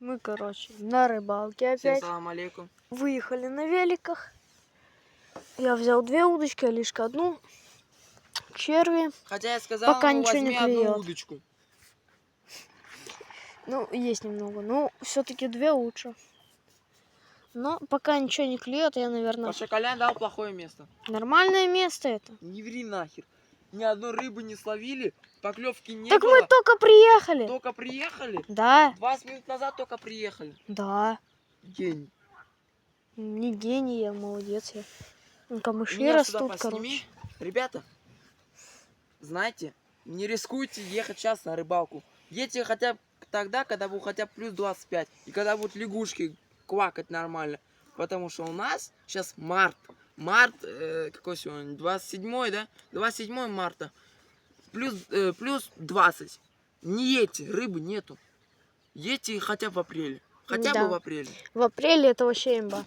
Мы, короче, на рыбалке Всем опять. салам алейкум. Выехали на великах. Я взял 2 удочки, а лишь одну. Черви. Хотя я сказал, Пока ему, ничего не возьми одну клюет. удочку. Ну, есть немного. Но все-таки 2 лучше. Но пока ничего не клюет, я, наверное... Паша Колян дал плохое место. Нормальное место это. Не ври нахер. Ни одной рыбы не словили, поклевки не Так было. мы только приехали. Только приехали? Да. 20 минут назад только приехали. Да. Гений. Не гений, я молодец. Камыши Меня сюда растут, посними. короче. Ребята, знаете, не рискуйте ехать сейчас на рыбалку. Едьте хотя бы тогда, когда будет хотя бы плюс 25. И когда будут лягушки квакать нормально. Потому что у нас сейчас март. Март, какой сегодня? 27, да? 27 марта. Плюс 20. Не едьте, рыбы нету. Едьте хотя бы в апреле. Хотя бы в апреле. В апреле это вообще имба.